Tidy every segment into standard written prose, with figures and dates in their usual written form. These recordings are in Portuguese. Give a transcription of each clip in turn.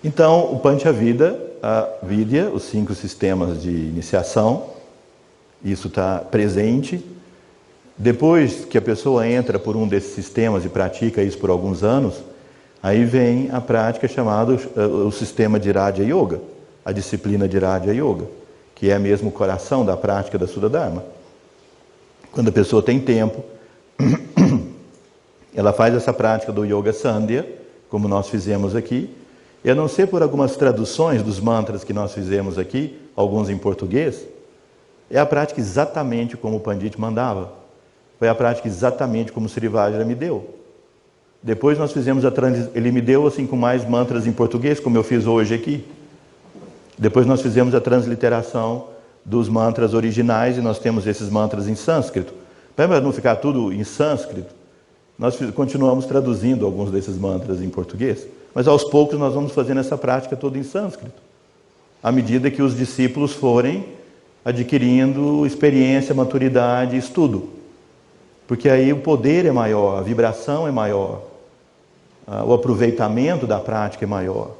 Então, o Panchavida, a Vidya, os 5 sistemas de iniciação, isso está presente. Depois que a pessoa entra por um desses sistemas e pratica isso por alguns anos, aí vem a prática chamada o sistema de Raja Yoga, a disciplina de Raja Yoga, que é mesmo o coração da prática da Sudha Dharma. Quando a pessoa tem tempo, ela faz essa prática do Yoga Sandhya, como nós fizemos aqui, e a não ser por algumas traduções dos mantras que nós fizemos aqui, alguns em português, é a prática exatamente como o Pandit mandava. Foi a prática exatamente como o Sri Vajra me deu. Depois nós fizemos ele me deu assim com mais mantras em português, como eu fiz hoje aqui. Depois nós fizemos a transliteração dos mantras originais e nós temos esses mantras em sânscrito. Para não ficar tudo em sânscrito, nós continuamos traduzindo alguns desses mantras em português. Mas aos poucos nós vamos fazendo essa prática toda em sânscrito, à medida que os discípulos forem adquirindo experiência, maturidade, estudo. Porque aí o poder é maior, a vibração é maior, o aproveitamento da prática é maior.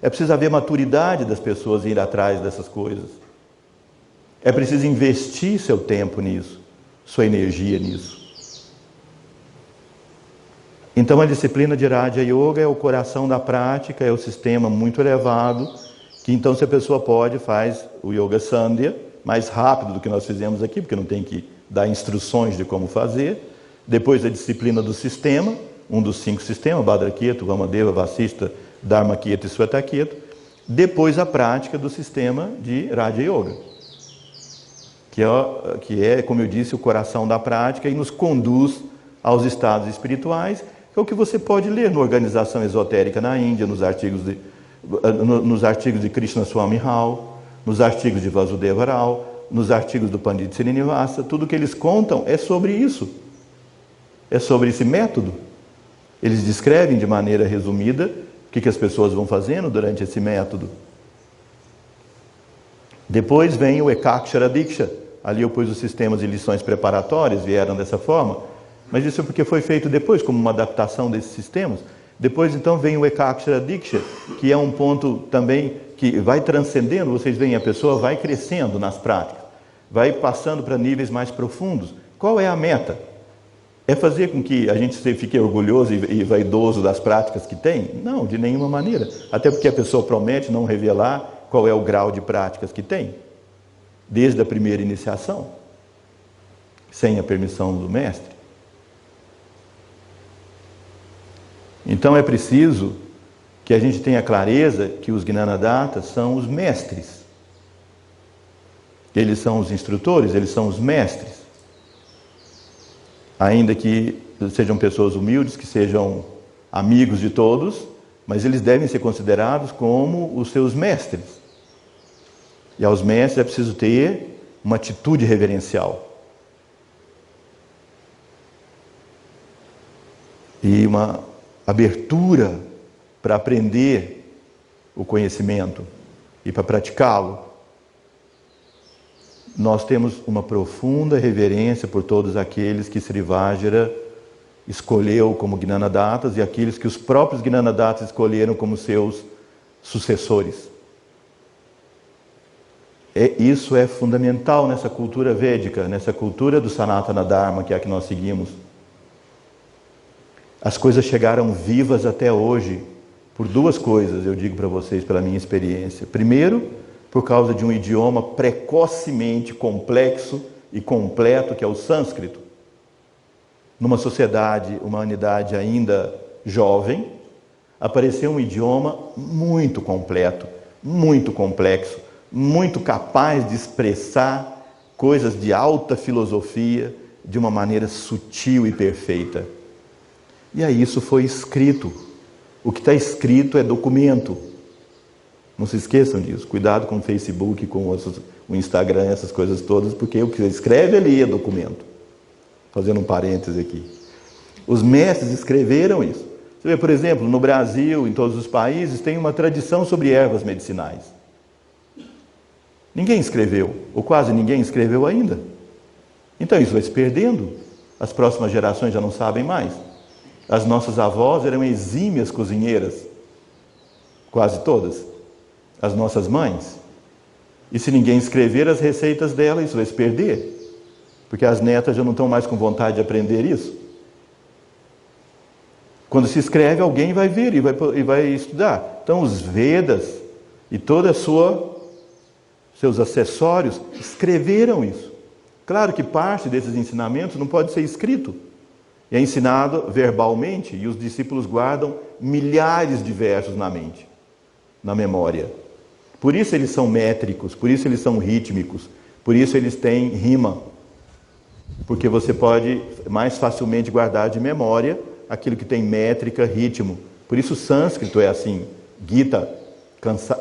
É preciso haver maturidade das pessoas ir atrás dessas coisas. É preciso investir seu tempo nisso, sua energia nisso. Então a disciplina de Raja Yoga é o coração da prática, é o sistema muito elevado, que então se a pessoa pode, faz o Yoga Sandhya, mais rápido do que nós fizemos aqui, porque não tem que dar instruções de como fazer. Depois a disciplina do sistema, um dos 5 sistemas, Bhadraketa, Vamadeva, Vasista, Dharmaketa e Swataketa. Depois a prática do sistema de Raja Yoga, que é, como eu disse, o coração da prática e nos conduz aos estados espirituais, que é o que você pode ler na Organização Esotérica na Índia, nos artigos de Krishna Swami Rao, nos artigos de Vasudeva Rao, nos artigos do Pandit Srinivasa. Tudo que eles contam é sobre isso. É sobre esse método. Eles descrevem de maneira resumida o que as pessoas vão fazendo durante esse método. Depois vem o Ekakshara Diksha. Ali eu pus os sistemas de lições preparatórias, vieram dessa forma. Mas isso é porque foi feito depois, como uma adaptação desses sistemas. Depois então vem o Ekakshara Diksha, que é um ponto também que vai transcendendo. Vocês veem, a pessoa vai crescendo nas práticas, vai passando para níveis mais profundos. Qual é a meta? É fazer com que a gente fique orgulhoso e vaidoso das práticas que tem? Não, de nenhuma maneira. Até porque a pessoa promete não revelar qual é o grau de práticas que tem, desde a primeira iniciação, sem a permissão do mestre. Então é preciso que a gente tenha clareza que os Gnanadatas são os mestres. Eles são os instrutores, eles são os mestres. Ainda que sejam pessoas humildes, que sejam amigos de todos, mas eles devem ser considerados como os seus mestres. E aos mestres é preciso ter uma atitude reverencial. E uma abertura para aprender o conhecimento e para praticá-lo. Nós temos uma profunda reverência por todos aqueles que Sri Vajra escolheu como Gnanadatas e aqueles que os próprios Gnanadatas escolheram como seus sucessores. Isso é fundamental nessa cultura védica, nessa cultura do Sanatana Dharma, que é a que nós seguimos. As coisas chegaram vivas até hoje por 2 coisas, eu digo para vocês, pela minha experiência. Primeiro, por causa de um idioma precocemente complexo e completo, que é o sânscrito. Numa sociedade, uma humanidade ainda jovem, apareceu um idioma muito completo, muito complexo, muito capaz de expressar coisas de alta filosofia de uma maneira sutil e perfeita. E aí isso foi escrito. O que está escrito é documento. Não se esqueçam disso. Cuidado com o Facebook, com o Instagram, essas coisas todas, porque o que você escreve ali é documento. Fazendo um parêntese aqui. Os mestres escreveram isso. Você vê, por exemplo, no Brasil, em todos os países, tem uma tradição sobre ervas medicinais. Ninguém escreveu, ou quase ninguém escreveu ainda. Então isso vai se perdendo. As próximas gerações já não sabem mais. As nossas avós eram exímias cozinheiras. quase todas, as nossas mães. E se ninguém escrever as receitas dela, isso vai se perder. Porque as netas já não estão mais com vontade de aprender isso. Quando se escreve, alguém vai ver e vai estudar. Então, os Vedas e toda a seus acessórios escreveram isso. Claro que parte desses ensinamentos não pode ser escrito. É ensinado verbalmente e os discípulos guardam milhares de versos na mente, na memória. Por isso eles são métricos, por isso eles são rítmicos, por isso eles têm rima. Porque você pode mais facilmente guardar de memória aquilo que tem métrica, ritmo. Por isso o sânscrito é assim, Gita,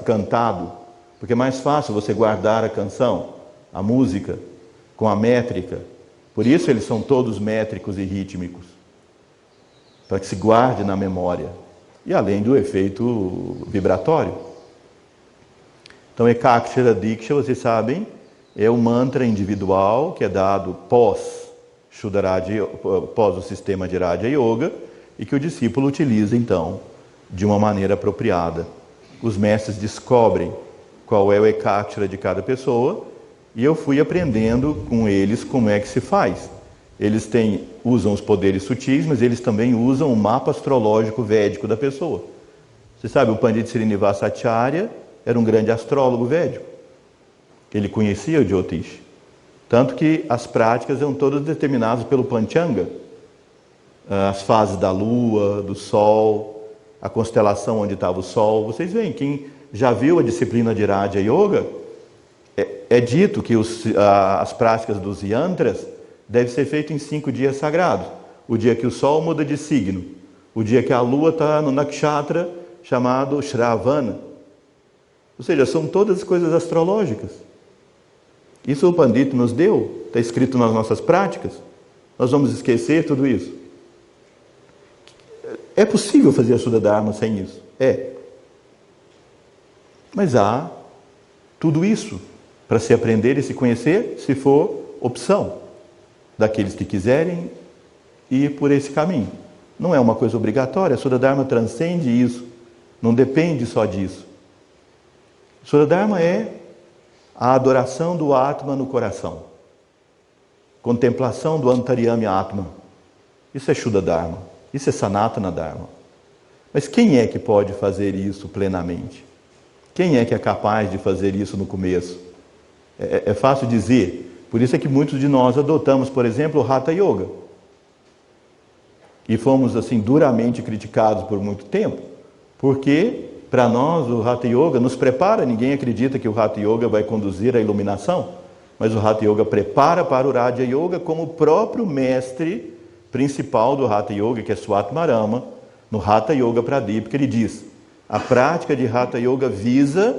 cantado. Porque é mais fácil você guardar a canção, a música, com a métrica. Por isso eles são todos métricos e rítmicos. Para que se guarde na memória. E além do efeito vibratório. Então, Ekakshara Diksha, vocês sabem, é o mantra individual que é dado pós o sistema de Raja Yoga e que o discípulo utiliza, então, de uma maneira apropriada. Os mestres descobrem qual é o Ekakshara de cada pessoa e eu fui aprendendo com eles como é que se faz. Eles usam os poderes sutis, mas eles também usam o mapa astrológico védico da pessoa. Você sabe, o Pandit Srinivasa Acharya era um grande astrólogo védico. Ele conhecia o Jyotish. Tanto que as práticas eram todas determinadas pelo Panchanga. As fases da lua, do sol, a constelação onde estava o sol. Vocês veem, quem já viu a disciplina de Raja Yoga, é dito que as práticas dos yantras devem ser feitas em 5 dias sagrados. O dia que o sol muda de signo, o dia que a lua está no nakshatra chamado Shravana. Ou seja, são todas coisas astrológicas. Isso o Pandita nos deu, está escrito nas nossas práticas. Nós vamos esquecer tudo isso? É possível fazer a Shuddha Dharma sem isso? É. Mas há tudo isso para se aprender e se conhecer, se for opção daqueles que quiserem ir por esse caminho. Não é uma coisa obrigatória, a Shuddha Dharma transcende isso, não depende só disso. Shuddha Dharma é a adoração do Atma no coração. Contemplação do Antaryami Atma. Isso é Shuddha Dharma. Isso é Sanatana Dharma. Mas quem é que pode fazer isso plenamente? Quem é que é capaz de fazer isso no começo? É fácil dizer. Por isso é que muitos de nós adotamos, por exemplo, o Hatha Yoga. E fomos assim duramente criticados por muito tempo. Porque para nós, o Hatha Yoga nos prepara. Ninguém acredita que o Hatha Yoga vai conduzir à iluminação, mas o Hatha Yoga prepara para o Raja Yoga, como o próprio mestre principal do Hatha Yoga, que é Swatmarama, no Hatha Yoga Pradipika, ele diz: a prática de Hatha Yoga visa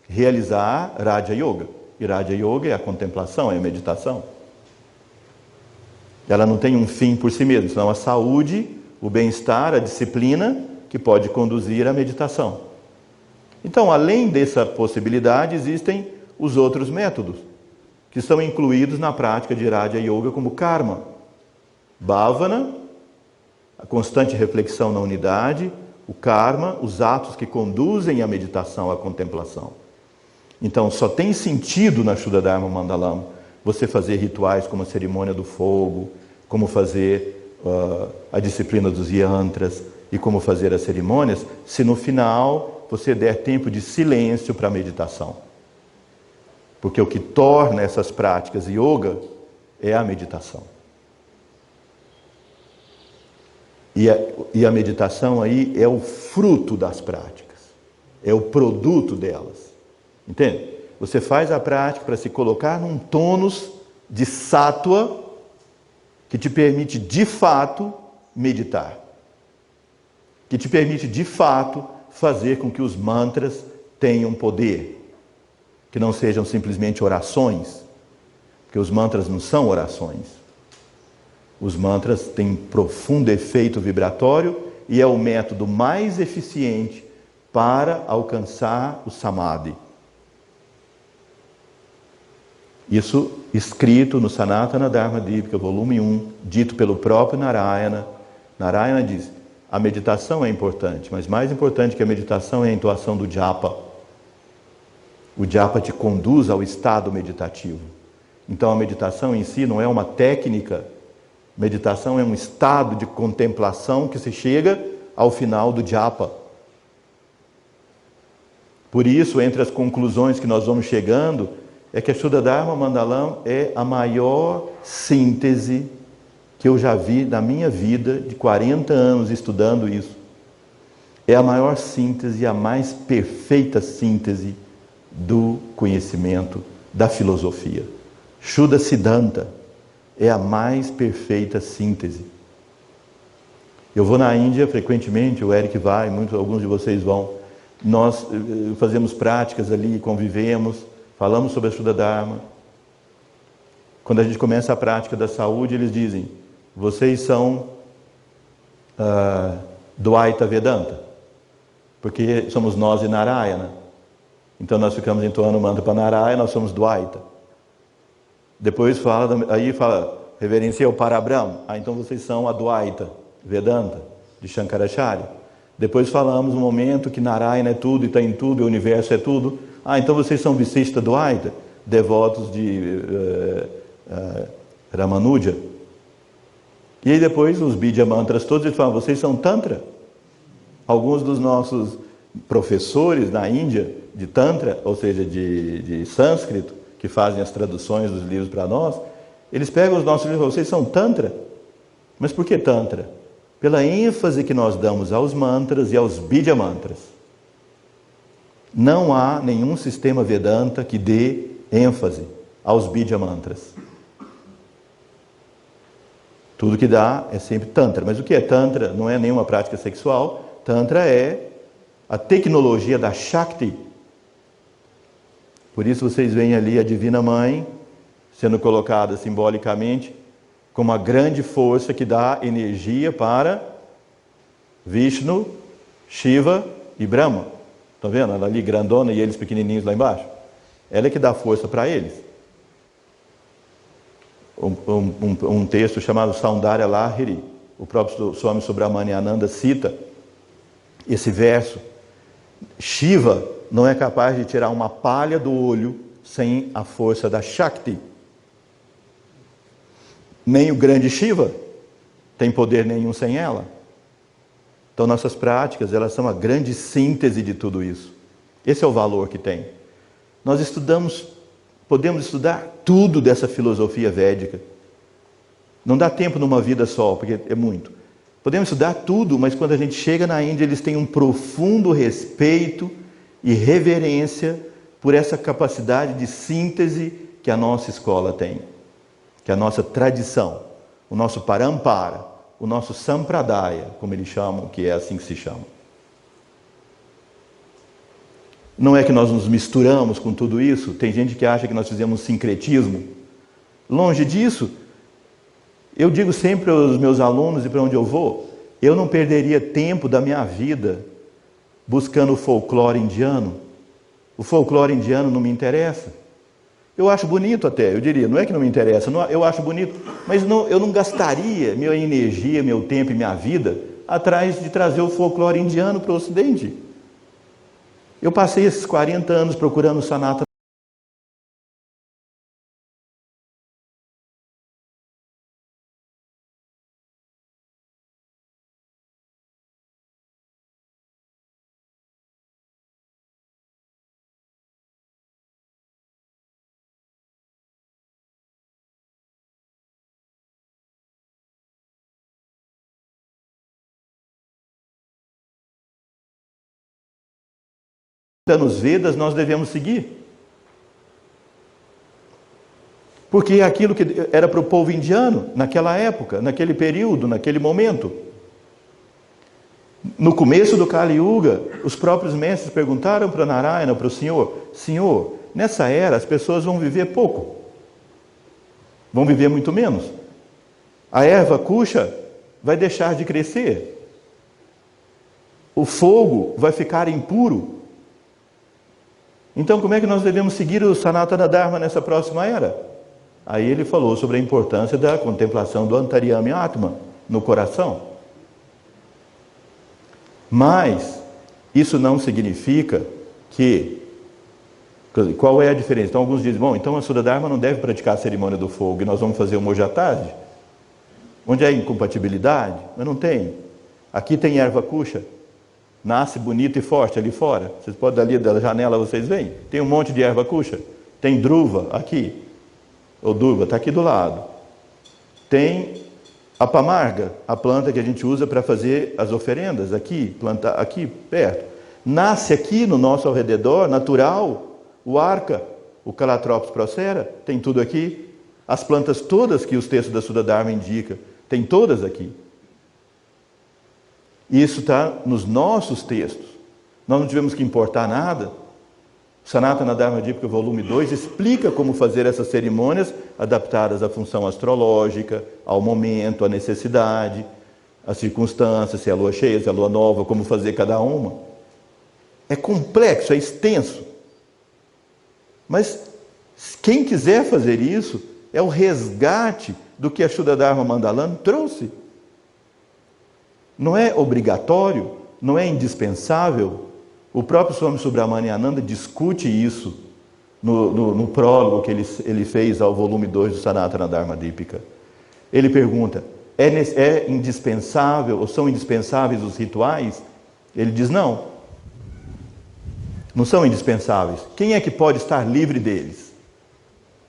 realizar Raja Yoga. E Raja Yoga é a contemplação, é a meditação. Ela não tem um fim por si mesma, senão a saúde, o bem-estar, a disciplina, que pode conduzir à meditação. Então, além dessa possibilidade, existem os outros métodos, que são incluídos na prática de Raja Yoga como karma. Bhavana, a constante reflexão na unidade, o karma, os atos que conduzem à meditação, à contemplação. Então, só tem sentido na Shuddha Dharma Mandalam você fazer rituais como a cerimônia do fogo, como fazer a disciplina dos yantras, e como fazer as cerimônias, se no final você der tempo de silêncio para a meditação. Porque o que torna essas práticas yoga é a meditação. E a meditação aí é o fruto das práticas, é o produto delas. Entende? Você faz a prática para se colocar num tônus de sattva que te permite de fato meditar. Que te permite, de fato, fazer com que os mantras tenham poder. Que não sejam simplesmente orações. Porque os mantras não são orações. Os mantras têm profundo efeito vibratório e é o método mais eficiente para alcançar o Samadhi. Isso escrito no Sanatana Dharma Dipika, volume 1, dito pelo próprio Narayana. Narayana diz: A meditação é importante, mas mais importante que a meditação é a entoação do japa. O japa te conduz ao estado meditativo. Então a meditação em si não é uma técnica, meditação é um estado de contemplação que se chega ao final do japa. Por isso, entre as conclusões que nós vamos chegando, é que a Shuddha Dharma Mandalam é a maior síntese que eu já vi na minha vida, de 40 anos estudando isso. É a maior síntese, a mais perfeita síntese do conhecimento, da filosofia. Shuddha Siddhanta é a mais perfeita síntese. Eu vou na Índia frequentemente, o Eric vai, alguns de vocês vão. Nós fazemos práticas ali, convivemos, falamos sobre a Shuddha Dharma. Quando a gente começa a prática da saúde, eles dizem: vocês são Dvaita Vedanta, porque somos nós e Narayana. Então nós ficamos entoando o mantra para Narayana, nós somos Dvaita. Depois aí fala, reverencia o Parabrahma. Então vocês são Advaita Vedanta, de Shankaracharya. Depois falamos no momento que Narayana é tudo e está em tudo, o universo é tudo. Então vocês são Visishta Dvaita, devotos de Ramanuja. E aí depois os Bija Mantras todos, eles falam, vocês são Tantra. Alguns dos nossos professores na Índia de Tantra, ou seja, de sânscrito, que fazem as traduções dos livros para nós, eles pegam os nossos livros e falam, vocês são Tantra? Mas por que Tantra? Pela ênfase que nós damos aos mantras e aos Bija Mantras. Não há nenhum sistema Vedanta que dê ênfase aos Bija Mantras. Tudo que dá é sempre Tantra. Mas o que é Tantra? Não é nenhuma prática sexual. Tantra é a tecnologia da Shakti. Por isso vocês veem ali a Divina Mãe sendo colocada simbolicamente como a grande força que dá energia para Vishnu, Shiva e Brahma. Estão vendo? Ela ali grandona e eles pequenininhos lá embaixo. Ela é que dá força para eles. Um texto chamado Saundarya Lahiri, o próprio Swami Subramaniananda cita esse verso. Shiva não é capaz de tirar uma palha do olho sem a força da Shakti. Nem o grande Shiva tem poder nenhum sem ela. Então nossas práticas, elas são a grande síntese de tudo isso. Esse é o valor que tem. Nós podemos estudar tudo dessa filosofia védica. Não dá tempo numa vida só, porque é muito. Podemos estudar tudo, mas quando a gente chega na Índia, eles têm um profundo respeito e reverência por essa capacidade de síntese que a nossa escola tem, que a nossa tradição, o nosso parampara, o nosso sampradaya, como eles chamam, que é assim que se chama. Não é que nós nos misturamos com tudo isso, tem gente que acha que nós fizemos sincretismo. Longe disso, eu digo sempre aos meus alunos e para onde eu vou, eu não perderia tempo da minha vida buscando o folclore indiano. O folclore indiano não me interessa. Eu acho bonito até, eu diria, não é que não me interessa, eu acho bonito, mas eu não gastaria minha energia, meu tempo e minha vida atrás de trazer o folclore indiano para o Ocidente. Eu passei esses 40 anos procurando o Sanatana. Nos Vedas nós devemos seguir. Porque é aquilo que era para o povo indiano, naquela época, naquele período, naquele momento. No começo do Kali Yuga, os próprios mestres perguntaram para Narayana, para o Senhor, nessa era as pessoas vão viver pouco. Vão viver muito menos. A erva Kusha vai deixar de crescer. O fogo vai ficar impuro. Então, como é que nós devemos seguir o Sanatana Dharma nessa próxima era? Aí ele falou sobre a importância da contemplação do Antaryami Atma no coração. Mas isso não significa que... Qual é a diferença? Então alguns dizem, bom, então a Sura Dharma não deve praticar a cerimônia do fogo e nós vamos fazer uma hoje à tarde? Onde é a incompatibilidade? Mas não tem. Aqui tem erva kuxa, nasce bonito e forte ali fora. Vocês podem, dali da janela vocês veem. Tem um monte de erva kuxa. Tem druva aqui. Ou durva, está aqui do lado. Tem a pamarga, a planta que a gente usa para fazer as oferendas aqui, planta aqui perto. Nasce aqui no nosso ao redor, natural, o arca, o Calotropis procera, tem tudo aqui. As plantas todas que os textos da Sura Dharma indicam, tem todas aqui. Isso está nos nossos textos. Nós não tivemos que importar nada. Sanatana Dharma Dipika, volume 2, explica como fazer essas cerimônias adaptadas à função astrológica, ao momento, à necessidade, às circunstâncias, se é a lua cheia, se é a lua nova, como fazer cada uma. É complexo, é extenso. Mas quem quiser fazer isso, é o resgate do que a Shuddha Dharma Mandalam trouxe. Não é obrigatório, não é indispensável. O próprio Swami Subramaniananda discute isso no prólogo que ele fez ao volume 2 do Sanatana Dharma Dipika. Ele pergunta, é indispensável, ou são indispensáveis os rituais? Ele diz, não. Não são indispensáveis. Quem é que pode estar livre deles?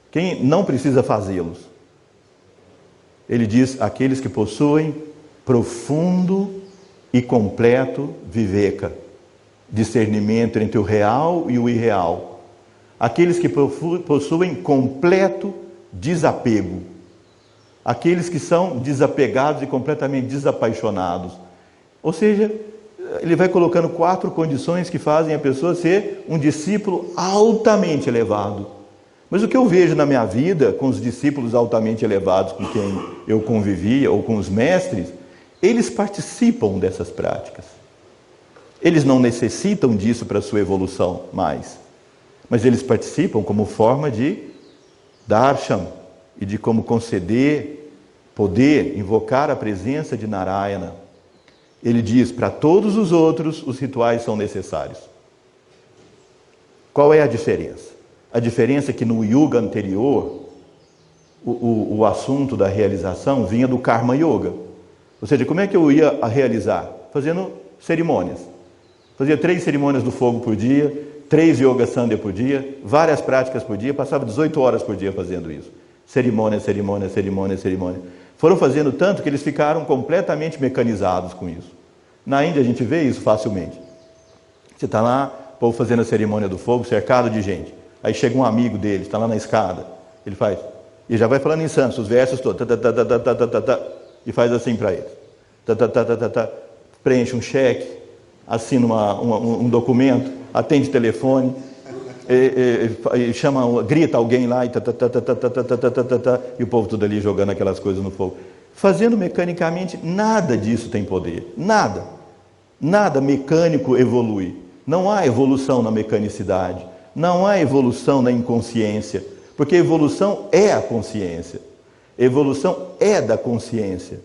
Quem não precisa fazê-los? Ele diz, aqueles que possuem profundo e completo viveka, discernimento entre o real e o irreal. Aqueles que possuem completo desapego. Aqueles que são desapegados e completamente desapaixonados. Ou seja, ele vai colocando 4 condições que fazem a pessoa ser um discípulo altamente elevado. Mas o que eu vejo na minha vida, com os discípulos altamente elevados com quem eu convivia, ou com os mestres, eles participam dessas práticas. Eles não necessitam disso para a sua evolução mais. Mas eles participam como forma de darshan e de como conceder, poder, invocar a presença de Narayana. Ele diz, para todos os outros, os rituais são necessários. Qual é a diferença? A diferença é que no Yuga anterior, o assunto da realização vinha do Karma Yoga. Ou seja, como é que eu ia a realizar? Fazendo cerimônias. Fazia 3 cerimônias do fogo por dia, 3 Yoga Sandhya por dia, várias práticas por dia, passava 18 horas por dia fazendo isso. Cerimônia, cerimônia, cerimônia, cerimônia. Foram fazendo tanto que eles ficaram completamente mecanizados com isso. Na Índia a gente vê isso facilmente. Você está lá, o povo fazendo a cerimônia do fogo, cercado de gente. Aí chega um amigo dele, está lá na escada, ele faz, e já vai falando em santos, os versos todos, e faz assim para eles. Preenche um cheque, assina um documento, atende telefone, chama, grita alguém lá, e o povo tudo ali jogando aquelas coisas no fogo. Fazendo mecanicamente, nada disso tem poder. Nada. Nada mecânico evolui. Não há evolução na mecanicidade. Não há evolução na inconsciência. Porque a evolução é a consciência. A evolução é da consciência.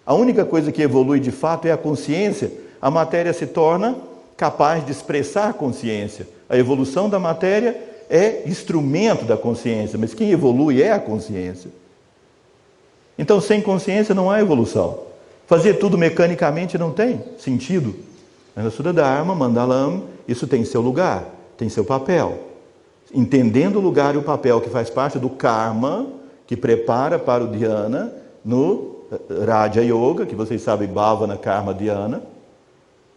A única coisa que evolui de fato é a consciência. A matéria se torna capaz de expressar a consciência. A evolução da matéria é instrumento da consciência, mas quem evolui é a consciência. Então, sem consciência não há evolução. Fazer tudo mecanicamente não tem sentido. Mas na Shuddha Dharma, Mandalam, isso tem seu lugar, tem seu papel. Entendendo o lugar e o papel que faz parte do karma, que prepara para o dhyana, no Raja Yoga, que vocês sabem, Bhavana, Karma, Dhyana,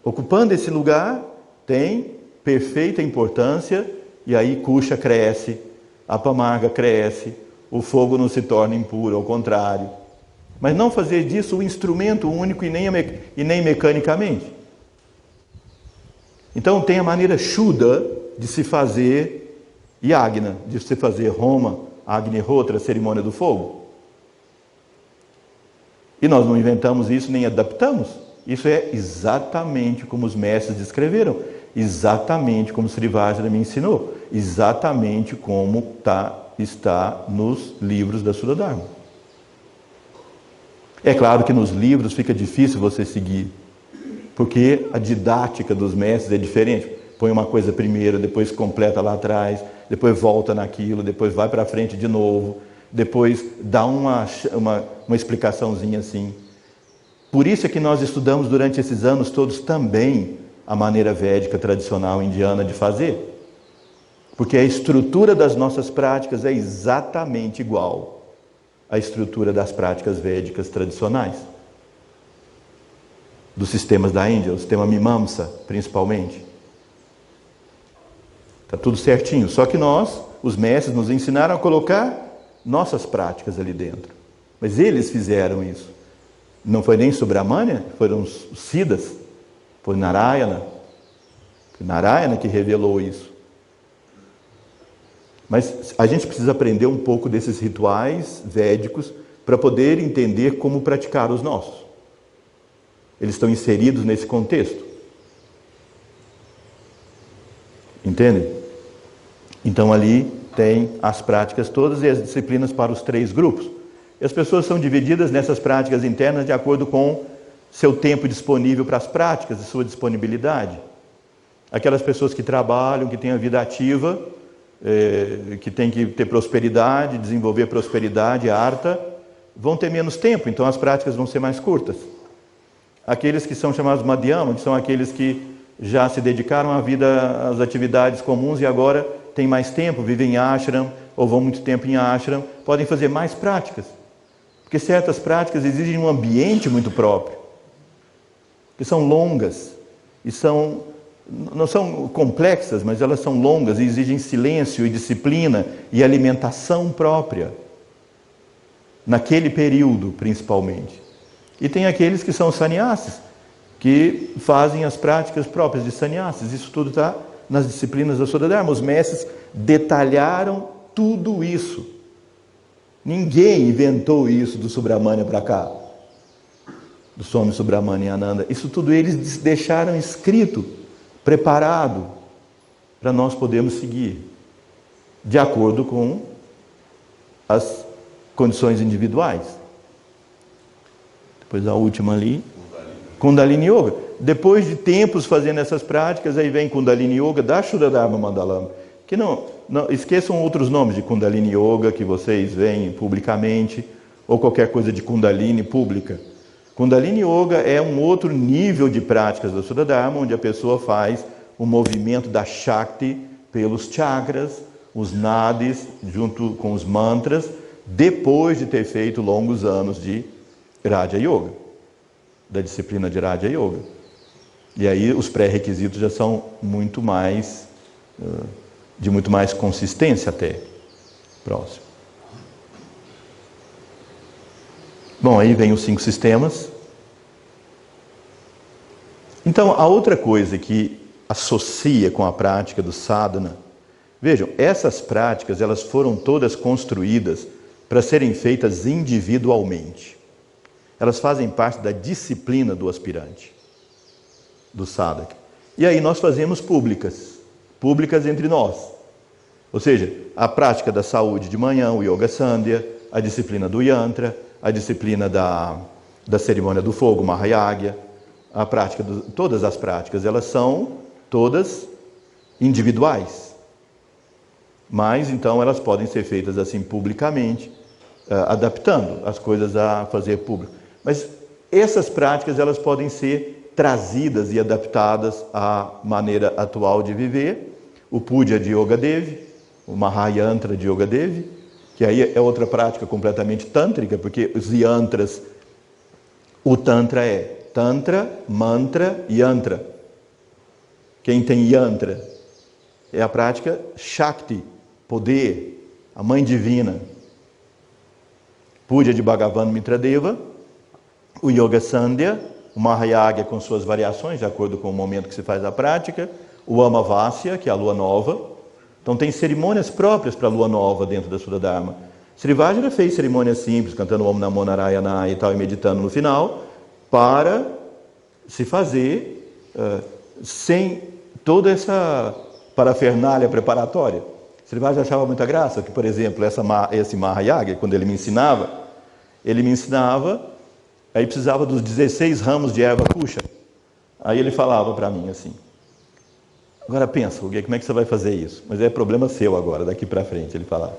ocupando esse lugar, tem perfeita importância, e aí Kusha cresce, a Pamarga cresce, o fogo não se torna impuro, ao contrário. Mas não fazer disso o instrumento único e nem mecanicamente. Então tem a maneira Shuddha de se fazer Yagna, de se fazer Homa, Agnihotra, cerimônia do fogo. E nós não inventamos isso nem adaptamos. Isso é exatamente como os mestres descreveram, exatamente como Srivajra me ensinou, exatamente como está nos livros da Shuddha Dharma. É claro que nos livros fica difícil você seguir, Porque a didática dos mestres é diferente. Põe uma coisa primeiro, depois completa lá atrás, depois volta naquilo, depois vai para frente de novo, depois dá uma explicaçãozinha assim. Por isso é que nós estudamos durante esses anos todos também a maneira védica tradicional indiana de fazer. Porque a estrutura das nossas práticas é exatamente igual à estrutura das práticas védicas tradicionais. Dos sistemas da Índia, o sistema Mimamsa, principalmente. Está tudo certinho. Só que nós, os mestres, nos ensinaram a colocar nossas práticas ali dentro. Mas eles fizeram isso. Não foi nem Subramanya, foram os Siddhas. Foi Narayana. Foi Narayana que revelou isso. Mas a gente precisa aprender um pouco desses rituais védicos para poder entender como praticar os nossos. Eles estão inseridos nesse contexto. Entende? Então ali tem as práticas todas e as disciplinas para os 3 grupos. E as pessoas são divididas nessas práticas internas de acordo com seu tempo disponível para as práticas e sua disponibilidade. Aquelas pessoas que trabalham, que têm a vida ativa, que têm que ter prosperidade, desenvolver prosperidade, arta, vão ter menos tempo, então as práticas vão ser mais curtas. Aqueles que são chamados madhyama, que são aqueles que já se dedicaram à vida, às atividades comuns e agora têm mais tempo, vivem em ashram ou vão muito tempo em ashram, podem fazer mais práticas. Porque certas práticas exigem um ambiente muito próprio, que são longas e não são complexas, mas elas são longas e exigem silêncio e disciplina e alimentação própria, naquele período principalmente. E tem aqueles que são sannyasis, que fazem as práticas próprias de sannyasis. Isso tudo está nas disciplinas da Sudha-dharma. Os mestres detalharam tudo isso. Ninguém inventou isso do Subramanya para cá, do Swami Subramanya Ananda. Isso tudo eles deixaram escrito, preparado, para nós podermos seguir, de acordo com as condições individuais. Depois a última ali, Kundalini Yoga. Depois de tempos fazendo essas práticas, aí vem Kundalini Yoga da Shuddha-dharma Mandalam. Que não esqueçam outros nomes de Kundalini Yoga que vocês veem publicamente, ou qualquer coisa de Kundalini pública. Kundalini Yoga é um outro nível de práticas da Shuddha-dharma, onde a pessoa faz o movimento da Shakti pelos chakras, os nadis, junto com os mantras, depois de ter feito longos anos de Raja Yoga, da disciplina de Raja Yoga. E aí os pré-requisitos já são muito mais, de muito mais consistência até. Próximo. Bom, aí vem os 5 sistemas. Então, a outra coisa que associa com a prática do sadhana, vejam, essas práticas, elas foram todas construídas para serem feitas individualmente. Elas fazem parte da disciplina do aspirante, do sadhaka. E aí nós fazemos públicas entre nós. Ou seja, a prática da saúde de manhã, o Yoga Sandhya, a disciplina do Yantra, a disciplina da cerimônia do fogo, Mahayagya, a prática todas as práticas, elas são todas individuais. Mas, então, elas podem ser feitas assim publicamente, adaptando as coisas a fazer público. Mas essas práticas, elas podem ser trazidas e adaptadas à maneira atual de viver. O Puja de Yoga Devi, o Mahayantra de Yoga Devi, que aí é outra prática completamente tântrica, porque os yantras, o tantra é tantra, mantra, yantra. Quem tem yantra é a prática Shakti, poder, a mãe divina. Puja de Bhagavan Mitradeva, o Yoga Sandhya, o Mahayagya com suas variações, de acordo com o momento que se faz a prática, o Amavasya, que é a lua nova. Então tem cerimônias próprias para a lua nova dentro da Sudha-dharma. Sri Vajra fez cerimônias simples, cantando Om Namo Narayana e tal, e meditando no final, para se fazer sem toda essa parafernália preparatória. Sri Vajra achava muita graça que, por exemplo, esse Mahayagya, quando ele me ensinava, aí precisava dos 16 ramos de erva puxa. Aí ele falava para mim assim, agora pensa, como é que você vai fazer isso? Mas é problema seu agora, daqui para frente, ele falava.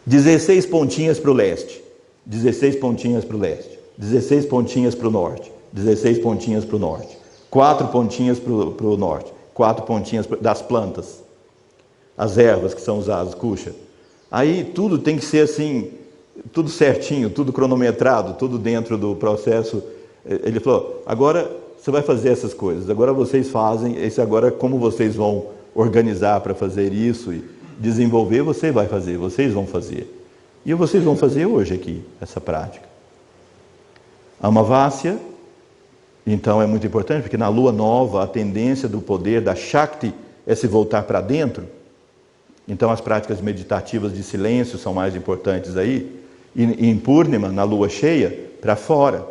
16 pontinhas para o leste, 16 pontinhas para o leste, 16 pontinhas para o norte, 16 pontinhas para o norte, 4 pontinhas para o norte, 4 pontinhas das plantas, as ervas que são usadas, cuxa. Aí tudo tem que ser assim, tudo certinho, tudo cronometrado, tudo dentro do processo. Ele falou, agora você vai fazer essas coisas, agora vocês fazem, esse agora como vocês vão organizar para fazer isso e desenvolver, você vai fazer, vocês vão fazer. E vocês vão fazer hoje aqui, essa prática. Amavasya, então é muito importante, porque na lua nova a tendência do poder da Shakti é se voltar para dentro. Então as práticas meditativas de silêncio são mais importantes aí. E em Purnima, na lua cheia, para fora.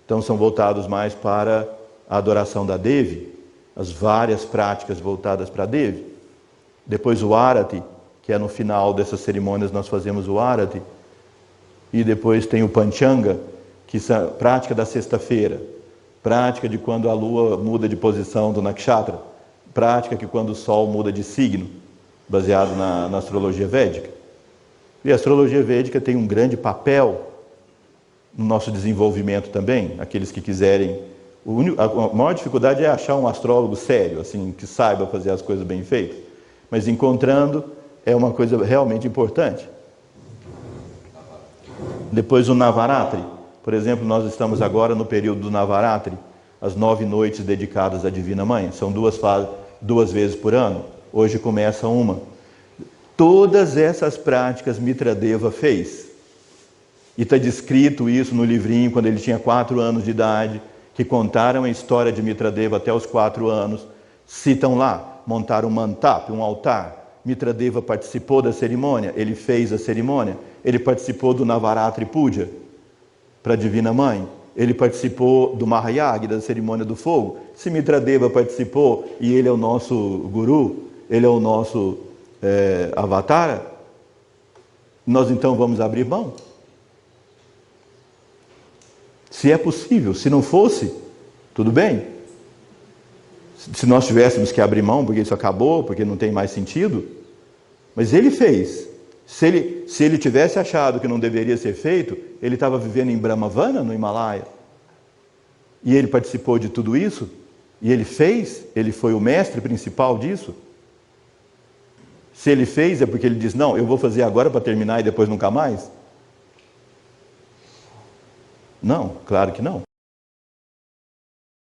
Então são voltados mais para a adoração da Devi, as várias práticas voltadas para a Devi. Depois o Arati, que é no final dessas cerimônias nós fazemos o Arati. E depois tem o Panchanga, que é a prática da sexta-feira. Prática de quando a lua muda de posição do Nakshatra. Prática que quando o sol muda de signo, baseado na astrologia védica. E a astrologia védica tem um grande papel no nosso desenvolvimento também. Aqueles que quiserem... A maior dificuldade é achar um astrólogo sério, assim, que saiba fazer as coisas bem feitas. Mas encontrando é uma coisa realmente importante. Depois o Navaratri. Por exemplo, nós estamos agora no período do Navaratri, as 9 noites dedicadas à Divina Mãe. São 2 vezes por ano. Hoje começa uma. Todas essas práticas Mitradeva fez. E está descrito isso no livrinho, quando ele tinha 4 anos de idade, que contaram a história de Mitradeva até os 4 anos. Citam lá, montaram um mantap, um altar. Mitradeva participou da cerimônia, ele fez a cerimônia. Ele participou do Navaratri Puja, para a Divina Mãe. Ele participou do Mahayagya, da cerimônia do fogo. Se Mitradeva participou e ele é o nosso guru, ele é o nosso avatara, nós então vamos abrir mão? Se é possível, se não fosse, tudo bem. Se nós tivéssemos que abrir mão, porque isso acabou, porque não tem mais sentido, mas ele fez. Se ele tivesse achado que não deveria ser feito, ele estava vivendo em Brahmavana, no Himalaia, e ele participou de tudo isso, e ele fez, ele foi o mestre principal disso. Se ele fez, é porque ele diz, não, eu vou fazer agora para terminar e depois nunca mais? Não, claro que não.